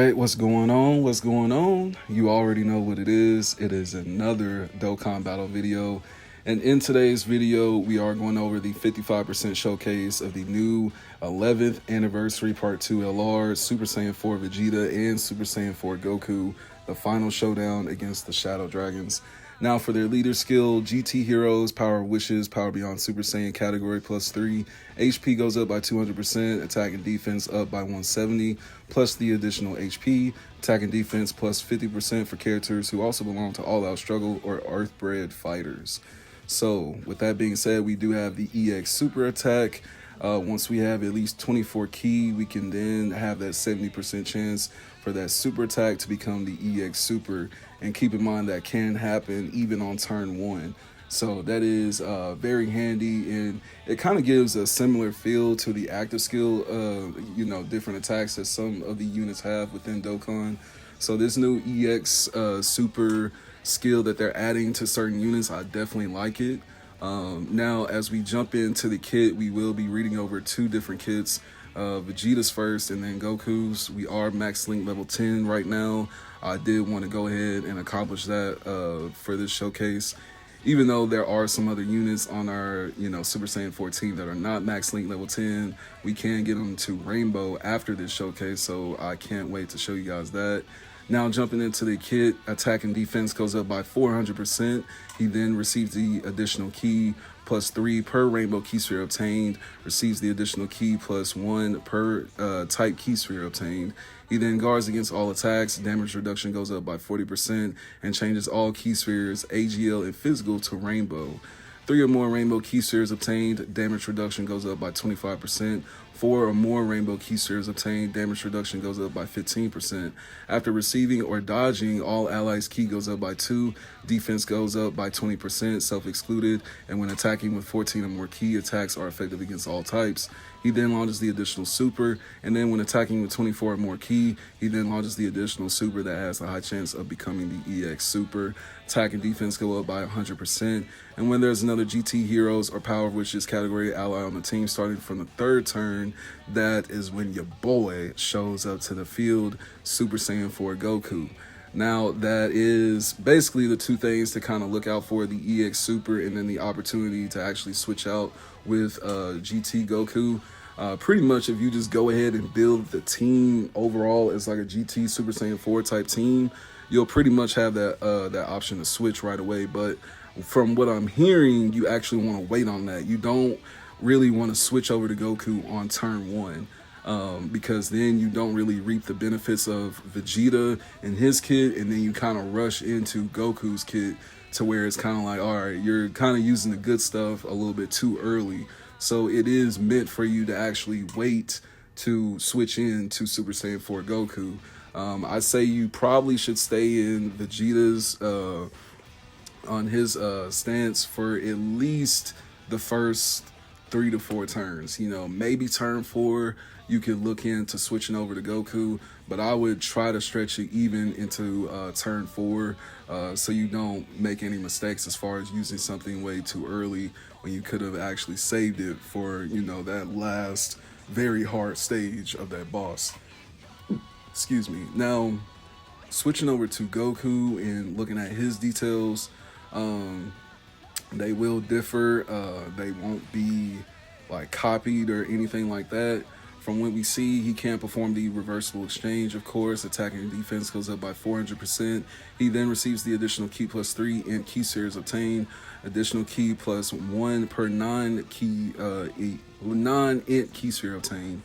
right, what's going on? What's going on? You already know what it is. It is another Dokkan battle video. And in today's video, we are going over the 55% showcase of the new 11th anniversary Part 2 LR, Super Saiyan 4 Vegeta, and Super Saiyan 4 Goku, the final showdown against the Shadow Dragons. Now for their leader skill, GT Heroes, Power of Wishes, Power Beyond Super Saiyan category +3, HP goes up by 200%, attack and defense up by 170, plus the additional HP, attack and defense plus 50% for characters who also belong to All Out Struggle or Earthbred fighters. So with that being said, we do have the EX Super Attack. Once we have at least 24 key, we can then have that 70% chance for that super attack to become the EX Super. And keep in mind that can happen even on turn 1. So that is very handy, and it kind of gives a similar feel to the active skill, different attacks that some of the units have within Dokkan. So this new EX Super skill that they're adding to certain units, I definitely like it. Now, as we jump into the kit, we will be reading over 2 different kits. Vegeta's first and then Goku's. We are max link level 10 right now. I did want to go ahead and accomplish that for this showcase. Even though there are some other units on our, Super Saiyan 14 that are not max link level 10, we can get them to Rainbow after this showcase, so I can't wait to show you guys that. Now jumping into the kit, attack and defense goes up by 400%. He then receives the additional key +3 per rainbow key sphere obtained, receives the additional key +1 per type key sphere obtained. He then guards against all attacks, damage reduction goes up by 40%, and changes all key spheres, AGL and physical, to rainbow. 3 or more rainbow key spheres obtained, damage reduction goes up by 25%. 4 or more rainbow key spheres obtained, damage reduction goes up by 15%. After receiving or dodging, all allies' key goes up by 2, defense goes up by 20%, self-excluded, and when attacking with 14 or more key, attacks are effective against all types. He then launches the additional super, and then when attacking with 24 or more key, he then launches the additional super that has a high chance of becoming the EX Super. Attack and defense go up by 100%, and when there's another GT Heroes or Power of Wishes category ally on the team starting from the 3rd turn, that is when your boy shows up to the field, Super Saiyan 4 Goku. Now, that is basically the 2 things to kind of look out for, the EX Super and then the opportunity to actually switch out with GT Goku. Pretty much if you just go ahead and build the team overall as like a GT Super Saiyan 4 type team, you'll pretty much have that option to switch right away. But from what I'm hearing, you actually want to wait on that. You don't really want to switch over to Goku on turn 1. Because then you don't really reap the benefits of Vegeta and his kit, and then you kind of rush into Goku's kit to where it's kind of like, all right, you're kind of using the good stuff a little bit too early. So it is meant for you to actually wait to switch in to Super Saiyan 4 Goku. I say you probably should stay in Vegeta's on his stance for at least the first 3 to 4 turns. Maybe turn 4 you could look into switching over to Goku, but I would try to stretch it even into turn 4 so you don't make any mistakes as far as using something way too early when you could have actually saved it for that last very hard stage of that boss. Excuse me. Now switching over to Goku and looking at his details, they will differ. They won't be like copied or anything like that. From what we see, he can perform the reversible exchange, of course. Attack and defense goes up by 400%. He then receives the additional key +3 and key series obtained. Additional key +1 per non-int key sphere obtained.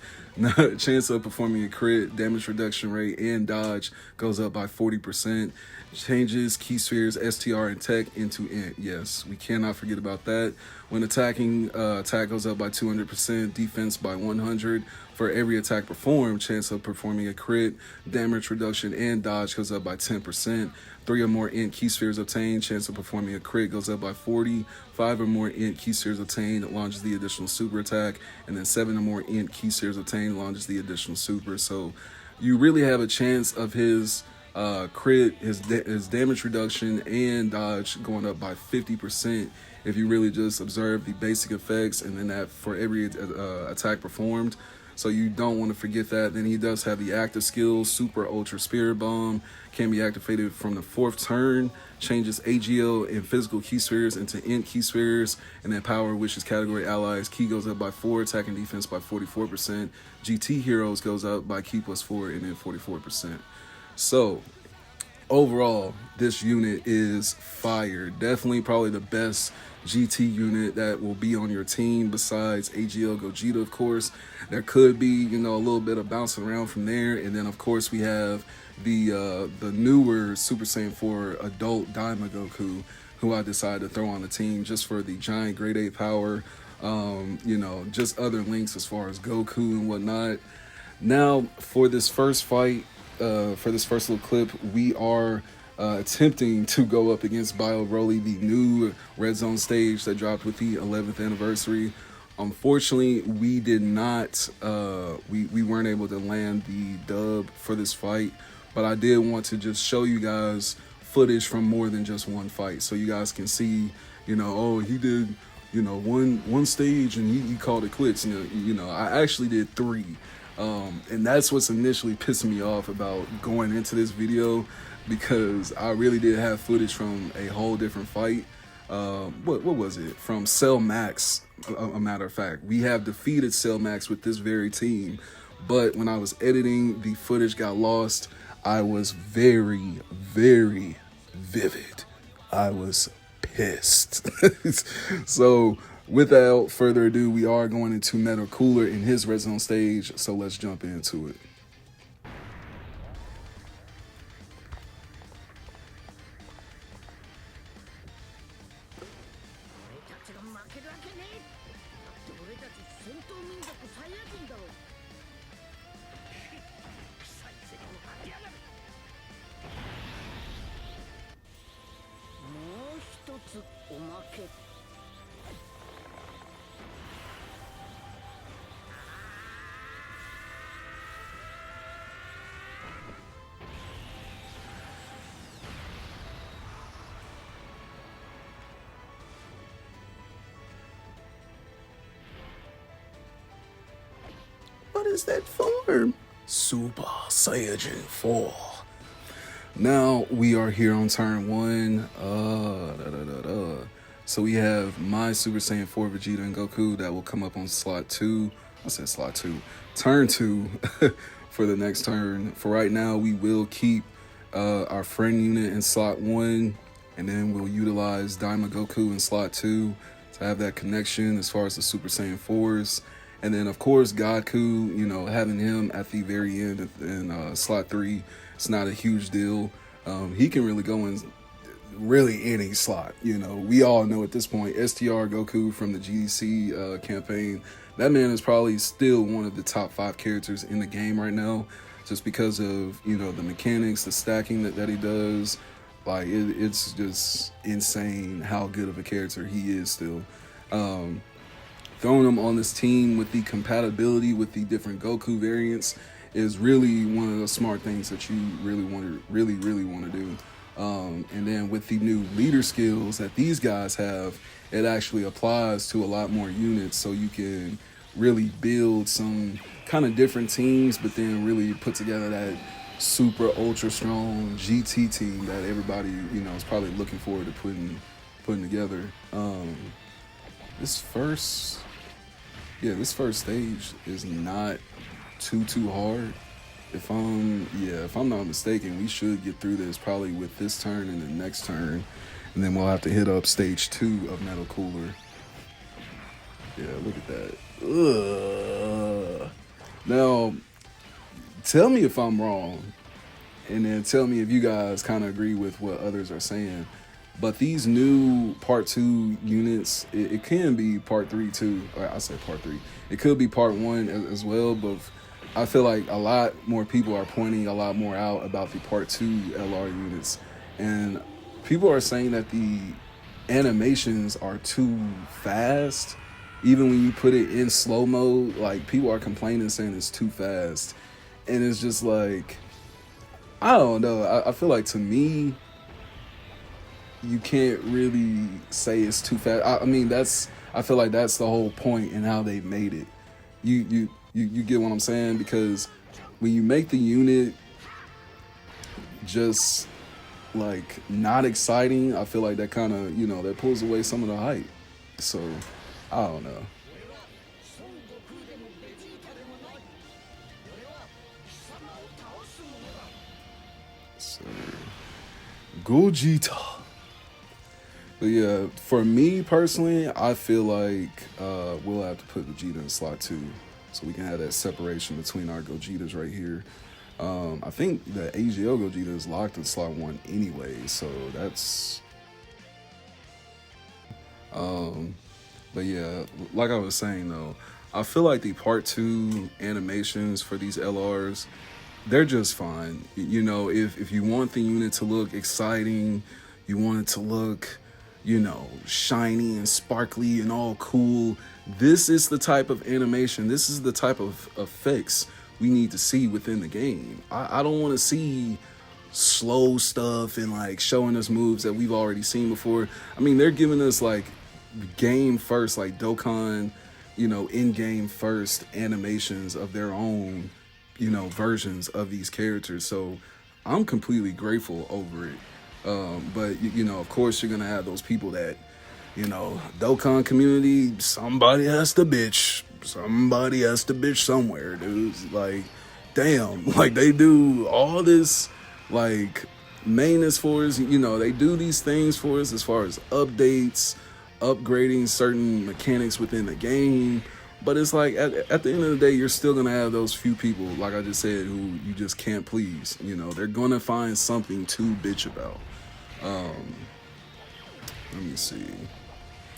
Chance of performing a crit, damage reduction rate, and dodge goes up by 40%. Changes key spheres STR and tech into int. Yes, we cannot forget about that. When attacking, attack goes up by 200%, defense by 100. For every attack performed, chance of performing a crit, damage reduction, and dodge goes up by 10%. 3 or more int key spheres obtained, chance of performing a crit goes up by 40. 5 or more int key spheres obtained, launches the additional super attack, and then 7 or more int key spheres obtained, launches the additional super. So you really have a chance of his crit, his damage reduction, and dodge going up by 50% if you really just observe the basic effects and then that for every attack performed. So you don't want to forget that. Then he does have the active skills, Super Ultra Spirit Bomb, can be activated from the 4th turn, changes AGL and physical key spheres into int key spheres, and then power, which is category allies. Key goes up by 4, attack and defense by 44%. GT heroes goes up by key plus 4 and then 44%. So overall, this unit is fire. Definitely probably the best GT unit that will be on your team besides AGL Gogeta, of course. There could be, you know, a little bit of bouncing around from there. And then, of course, we have the newer Super Saiyan 4 adult Daima Goku, who I decided to throw on the team just for the giant grade 8 power, you know, just other links as far as Goku and whatnot. Now, for this first fight, for this first little clip, we are attempting to go up against Bio Broly, the new Red Zone stage that dropped with the 11th anniversary. Unfortunately, we did not, we weren't able to land the dub for this fight, but I did want to just show you guys footage from more than just one fight, so you guys can see, you know, oh, he did, you know, one stage and he called it quits. You know, I actually did 3. And that's what's initially pissing me off about going into this video, because I really did have footage from a whole different fight. What was it? From Cell Max, a matter of fact. We have defeated Cell Max with this very team, but when I was editing, the footage got lost. I was very, very vivid. I was pissed. So without further ado, we are going into Metal Cooler in his Red Zone stage, so let's jump into it. What is that form? Super Saiyan 4. Now we are here on turn 1. So we have my Super Saiyan 4 Vegeta and Goku that will come up on slot 2. I said slot 2. Turn 2 for the next turn. For right now, we will keep our friend unit in slot 1, and then we'll utilize Daima Goku in slot 2 to have that connection as far as the Super Saiyan 4s. And then, of course, Goku, you know, having him at the very end in slot 3, it's not a huge deal. He can really go in really any slot. You know, we all know at this point, STR Goku from the GDC campaign, that man is probably still one of the top 5 characters in the game right now, just because of, you know, the mechanics, the stacking that he does. Like, it's just insane how good of a character he is still. Throwing him on this team with the compatibility with the different Goku variants is really one of the smart things that you really want to do. And then with the new leader skills that these guys have, it actually applies to a lot more units, so you can really build some kind of different teams, but then really put together that super ultra strong GT team that everybody, you know, is probably looking forward to putting together. This first stage is not too hard. If I'm not mistaken, we should get through this probably with this turn and the next turn, and then we'll have to hit up stage 2 of Metal Cooler. Yeah, look at that. Ugh. Now, tell me if I'm wrong, and then tell me if you guys kind of agree with what others are saying. But these new part 2 units, it can be part 3 too. Or I said part 3. It could be part 1 as well, but I feel like a lot more people are pointing a lot more out about the part 2 LR units. And people are saying that the animations are too fast. Even when you put it in slow mode, like, people are complaining, saying it's too fast. And it's just like, I don't know. I feel like, to me, you can't really say it's too fast. I mean, I feel like that's the whole point in how they made it. You You get what I'm saying? Because when you make the unit just like not exciting, I feel like that kind of, that pulls away some of the hype. So I don't know. So Gogeta. But yeah, for me personally, I feel like we'll have to put Vegeta in slot 2 so we can have that separation between our Gogetas right here. I think the AGL Gogeta is locked in slot 1 anyway, so that's... But yeah, like I was saying though, I feel like the part 2 animations for these LRs, they're just fine. If you want the unit to look exciting, you want it to look, shiny and sparkly and all cool, this is the type of animation, this is the type of effects we need to see within the game. I don't want to see slow stuff and like showing us moves that we've already seen before. I mean, they're giving us like game first, like Dokkan, in-game first animations of their own, versions of these characters. So I'm completely grateful over it. But of course you're gonna have those people that, Dokkan community, somebody has to bitch somewhere, dude. Like, damn, like they do all this like maintenance for us, they do these things for us as far as updates, upgrading certain mechanics within the game. But it's like at the end of the day, you're still gonna have those few people, like I just said, who you just can't please. They're gonna find something to bitch about. Let me see.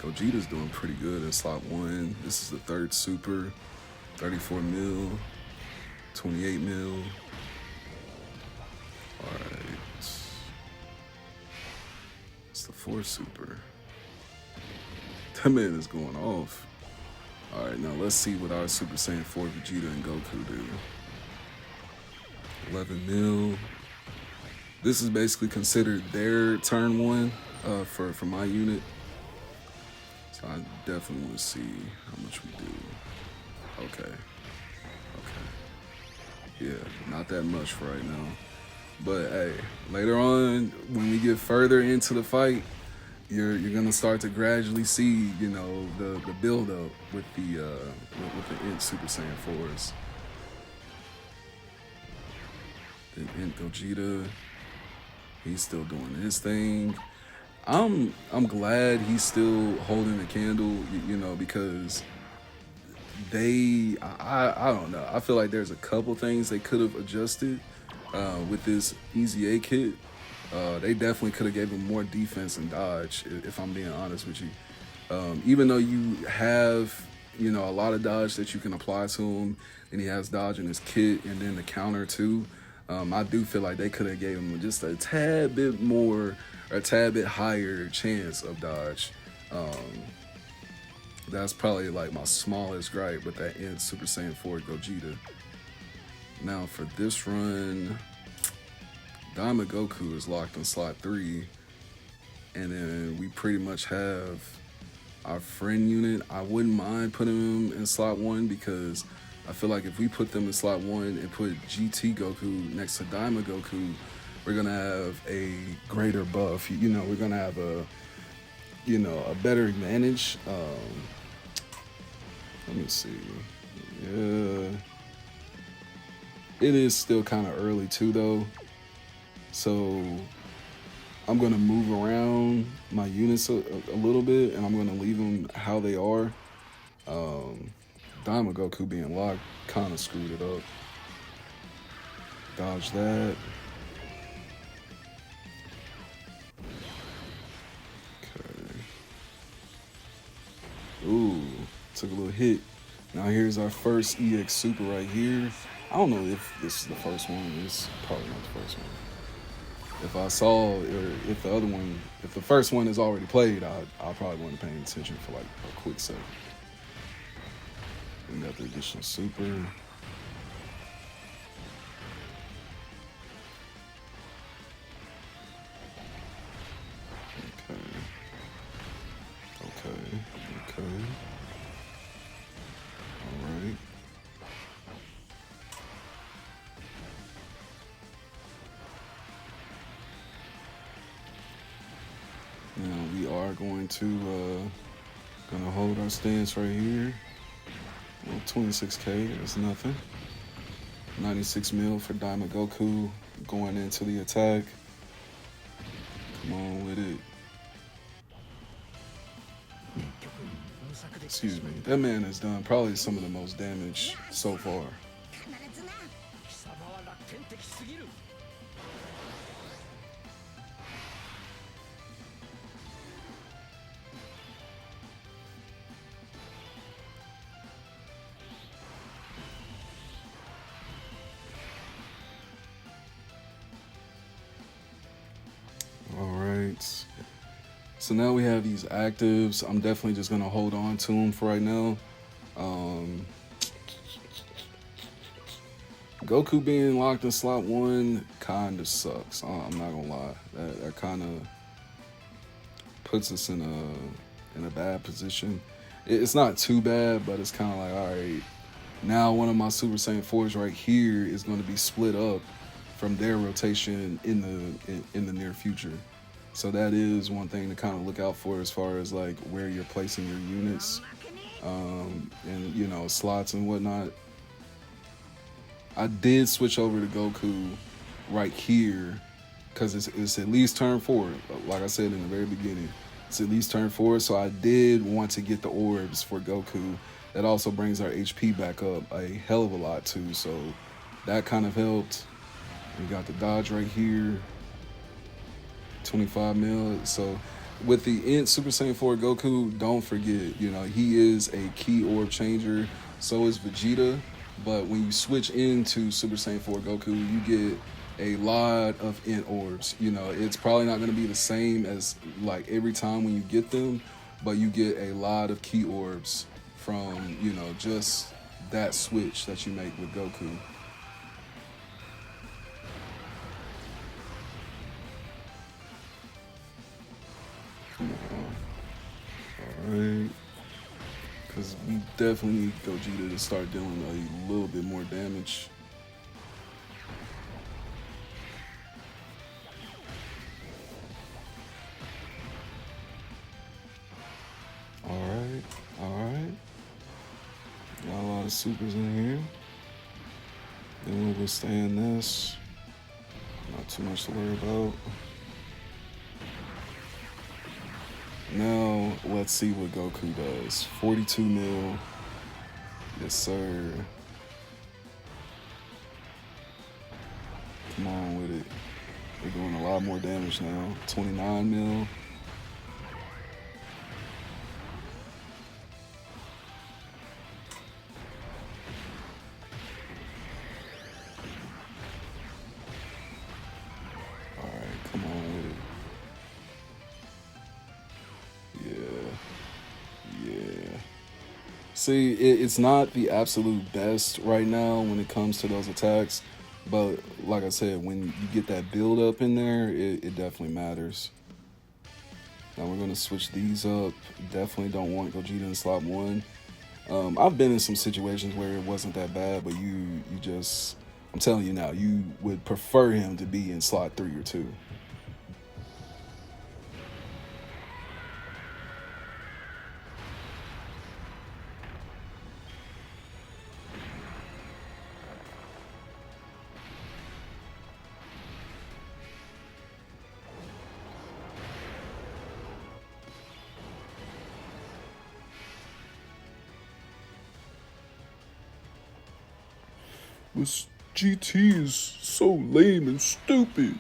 Gogeta's doing pretty good in slot 1. This is the 3rd super, 34 mil, 28 mil. All right, it's the 4th super. That man is going off. All right, now let's see what our Super Saiyan 4 Vegeta and Goku do. 11 mil. This is basically considered their turn 1 for my unit. So I definitely want to see how much we do. Okay. Yeah, not that much for right now. But hey, later on, when we get further into the fight, you're gonna start to gradually see, the build up with the Int Super Saiyan 4s. The Int Gogeta, he's still doing his thing. I'm glad he's still holding the candle, because I don't know. I feel like there's a couple things they could have adjusted with this Easy A kit. They definitely could have gave him more defense and dodge, if I'm being honest with you. Even though you have, a lot of dodge that you can apply to him, and he has dodge in his kit and then the counter too, I do feel like they could have gave him just a tad bit more, or a tad bit higher chance of dodge. That's probably like my smallest gripe with that Int Super Saiyan 4 Gogeta. Now for this run, Daima Goku is locked in slot 3, and then we pretty much have our friend unit. I wouldn't mind putting him in slot 1 because I feel like if we put them in slot 1 and put GT Goku next to Daima Goku, we're gonna have a greater buff. We're gonna have a better advantage. Let me see. Yeah, it is still kind of early too though. So I'm going to move around my units a little bit, and I'm going to leave them how they are. Daima Goku being locked kind of screwed it up. Dodge that. Okay. Ooh, took a little hit. Now here's our first EX Super right here. I don't know if this is the first one. It's probably not the first one. If I saw, or if the other one, if the first one is already played, I probably wasn't paying attention for like a quick second. We got the additional super. Okay. All right. are going to gonna hold our stance right here. Well, 26K, that's nothing. 96 mil for Diamond Goku going into the attack. Come on with it. Excuse me. That man has done probably some of the most damage so far. Alright. So now we have these actives. I'm definitely just going to hold on to them for right now. Goku being locked in slot 1 kind of sucks. I'm not going to lie. That kind of puts us in a bad position. It's not too bad, but it's kind of like, all right, now one of my Super Saiyan 4s right here is going to be split up from their rotation in the near future. So that is one thing to kind of look out for as far as like where you're placing your units, and you know, slots and whatnot. I did switch over to Goku right here because it's at least turn 4. Like I said in the very beginning, it's at least turn 4. So I did want to get the orbs for Goku. That also brings our HP back up a hell of a lot too. So that kind of helped. We got the dodge right here. 25 mil. So with the Super Saiyan 4 Goku, don't forget, you know, he is a key orb changer. So is Vegeta. But when you switch into Super Saiyan 4 Goku, you get a lot of int orbs. You know, it's probably not going to be the same as like every time when you get them, but you get a lot of key orbs from, you know, just that switch that you make with Goku. Come on. Alright. Because we definitely need Gogeta to start dealing a little bit more damage. Alright, alright. Got a lot of supers in here. Then we'll withstand this. Not too much to worry about. Now, let's see what Goku does. 42 mil. Yes, sir. Come on with it. We're doing a lot more damage now. 29 mil. All right, come on with it. See, it's not the absolute best right now when it comes to those attacks, but like I said, when you get that build up in there, it definitely matters. Now we're going to switch these up. Definitely don't want Gogeta in slot 1. I've been in some situations where it wasn't that bad, but you just, I'm telling you now, you would prefer him to be in slot 3 or 2. This GT is so lame and stupid.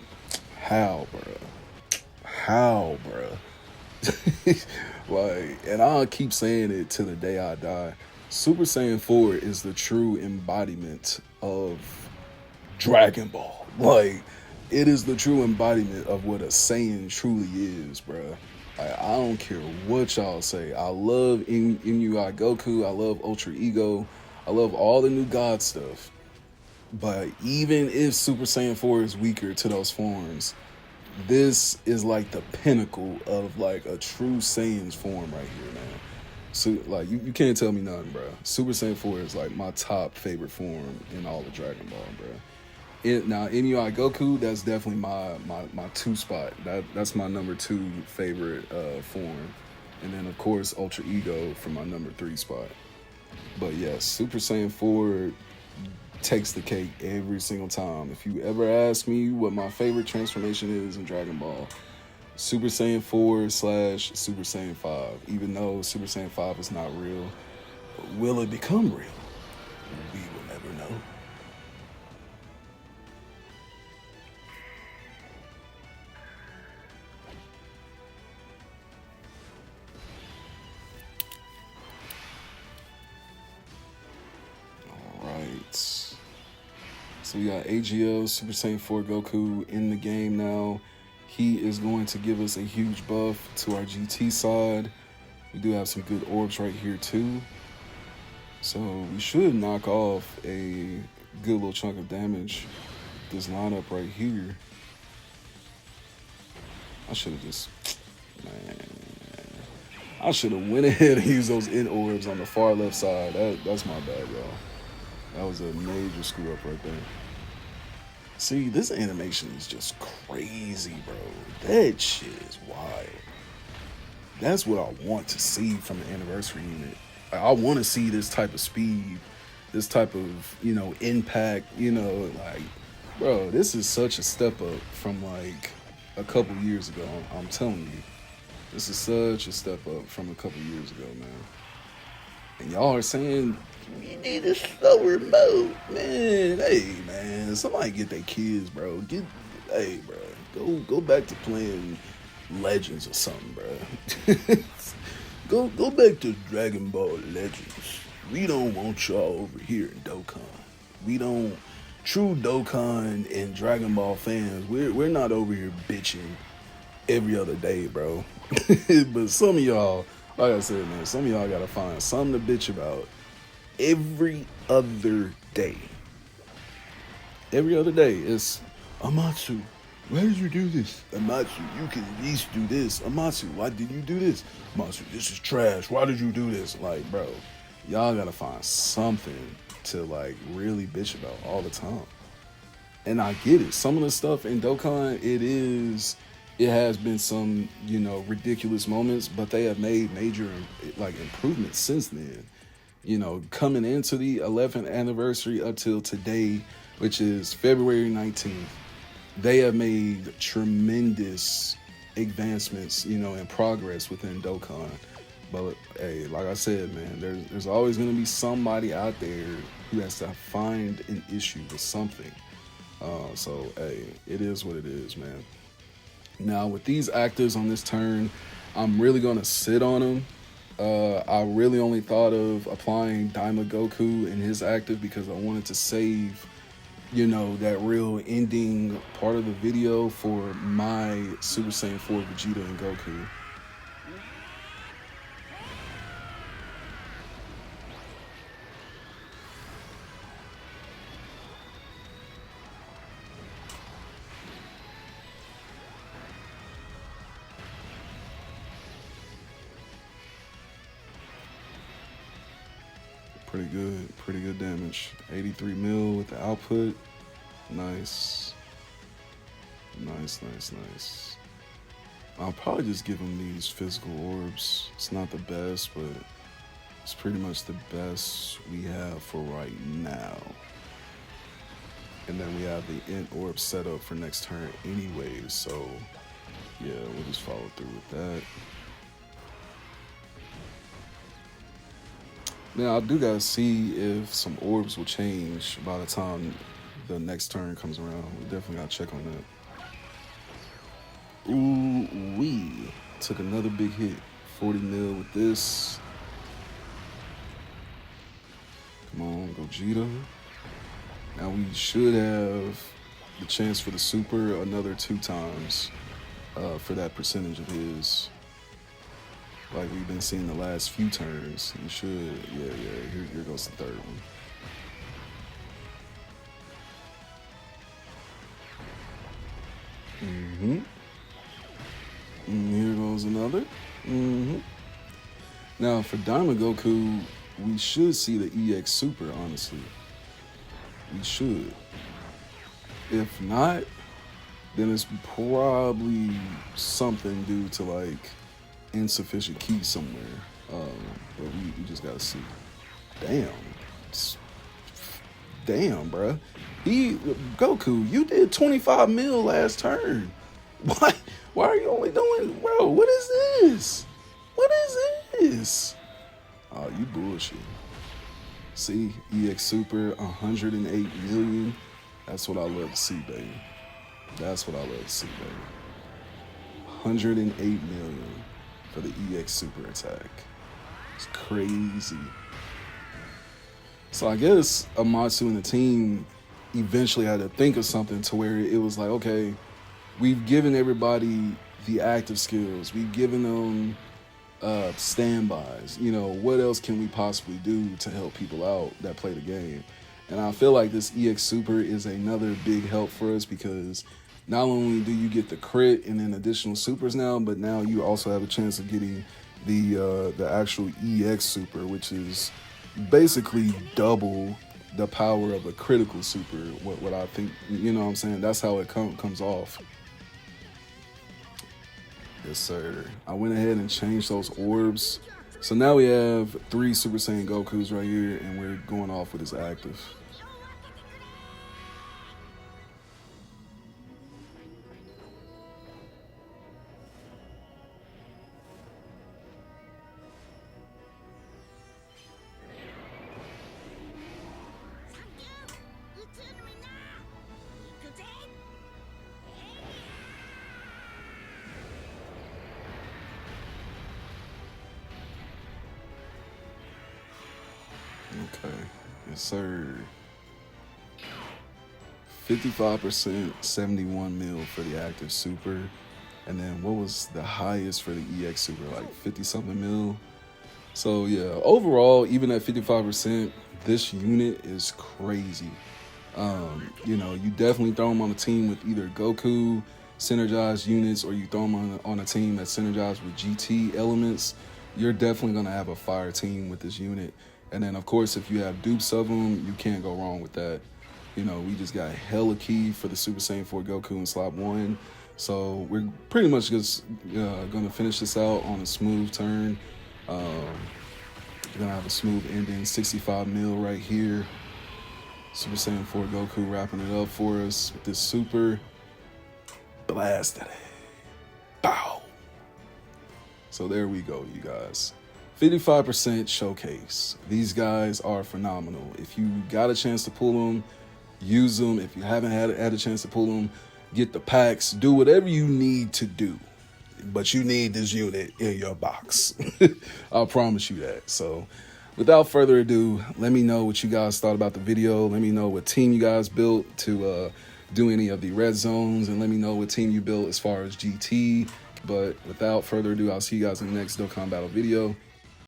How, bruh? How, bruh? Like, and I'll keep saying it to the day I die. Super Saiyan 4 is the true embodiment of Dragon Ball. Like, it is the true embodiment of what a Saiyan truly is, bruh. Like, I don't care what y'all say. I love Inui Goku. I love Ultra Ego. I love all the new God stuff. But even if Super Saiyan 4 is weaker to those forms, this is like the pinnacle of like a true Saiyan's form right here, man. So like you can't tell me nothing, bro. Super Saiyan 4 is like my top favorite form in all of Dragon Ball, bro. Now MUI Goku, that's definitely my two spot. That's my number two favorite form, and then of course Ultra Ego for my number three spot. But yes, Super Saiyan 4 takes the cake every single time. If you ever ask me what my favorite transformation is in Dragon Ball, Super Saiyan 4 slash Super Saiyan 5. Even though Super Saiyan 5 is not real, will it become real? We will never know. Right. So we got AGL Super Saiyan 4 Goku in the game now. He is going to give us a huge buff to our GT side. We do have some good orbs right here too. So we should knock off a good little chunk of damage. This lineup right here. I should have just, man. I should have went ahead and used those in orbs on the far left side. That's my bad, y'all. That was a major screw up right there. See, this animation is just crazy, bro. That shit is wild. That's what I want to see from the anniversary unit. I want to see this type of speed, this type of, impact, like, bro, this is such a step up from like a couple years ago. I'm telling you. This is such a step up from a couple years ago, man. And y'all are saying, you need a slower mode, man. Hey, man, somebody get their kids, bro. Hey, bro, go back to playing Legends or something, bro. go back to Dragon Ball Legends. We don't want y'all over here in Dokkan. We don't. True Dokkan and Dragon Ball fans, we're not over here bitching every other day, bro. But some of y'all, like I said, man, some of y'all gotta find something to bitch about every other day. Every other day, it's Amatsu. Why did you do this? Amatsu, you can at least do this. Amatsu, why did you do this? Amatsu, this is trash. Why did you do this? Like, bro, y'all gotta find something to like really bitch about all the time. And I get it. Some of the stuff in Dokkan, it has been some, ridiculous moments, but they have made major like improvements since then. Coming into the 11th anniversary up till today, which is February 19th, they have made tremendous advancements, and progress within Dokkan. But hey, like I said, man, there's always going to be somebody out there who has to find an issue with something. So hey, it is what it is, man. Now with these actives on this turn, I'm really going to sit on them. I really only thought of applying Daima Goku in his active because I wanted to save, that real ending part of the video for my Super Saiyan 4 Vegeta and Goku. Pretty good damage. 83 mil with the output. Nice. Nice. I'll probably just give him these physical orbs. It's not the best, but it's pretty much the best we have for right now. And then we have the int orb set up for next turn anyways, so yeah, we'll just follow through with that. Now, I do gotta see if some orbs will change by the time the next turn comes around. We definitely gotta check on that. Ooh, we took another big hit. 40 mil with this. Come on, Gogeta. Now we should have the chance for the super another 2 times for that percentage of his. Like we've been seeing the last few turns. You should, yeah. Here goes the third one. And here goes another. Now for Daima Goku, we should see the EX Super, honestly. We should. If not, then it's probably something due to like insufficient key somewhere. But we just gotta see. Damn. Damn, bruh. Goku, you did 25 mil last turn. Why? Why are you only doing, bro? What is this? What is this? Oh, you bullshit. See, EX Super 108 million. That's what I love to see, baby. That's what I love to see, baby. 108 million for the EX Super attack. It's crazy. So I guess Amatsu and the team eventually had to think of something to where it was like, okay, we've given everybody the active skills. We've given them standbys. You know, what else can we possibly do to help people out that play the game? And I feel like this EX Super is another big help for us because not only do you get the crit and then additional supers now, but now you also have a chance of getting the actual EX Super, which is basically double the power of a critical super. What I think, you know what I'm saying? That's how it comes off. Yes, sir. I went ahead and changed those orbs. So now we have 3 Super Saiyan Gokus right here, and we're going off with his active. Okay, yes sir. 55%, 71 mil for the active super. And then what was the highest for the EX super? Like 50 something mil. So yeah, overall, even at 55%, this unit is crazy. You know, you definitely throw them on a team with either Goku synergized units, or you throw them on a team that's synergized with GT elements. You're definitely gonna have a fire team with this unit. And then of course, if you have dupes of them, you can't go wrong with that. You know, we just got hella key for the Super Saiyan 4 Goku in slot 1. So we're pretty much just gonna finish this out on a smooth turn. Gonna have a smooth ending, 65 mil right here. Super Saiyan 4 Goku wrapping it up for us with this super. Blasted it. Bow. So there we go, you guys. 55% showcase. These guys are phenomenal. If you got a chance to pull them, use them. If you haven't had a chance to pull them, get the packs. Do whatever you need to do. But you need this unit in your box. I'll promise you that. So without further ado, let me know what you guys thought about the video. Let me know what team you guys built to do any of the red zones. And let me know what team you built as far as GT. But without further ado, I'll see you guys in the next Dokkan Battle video.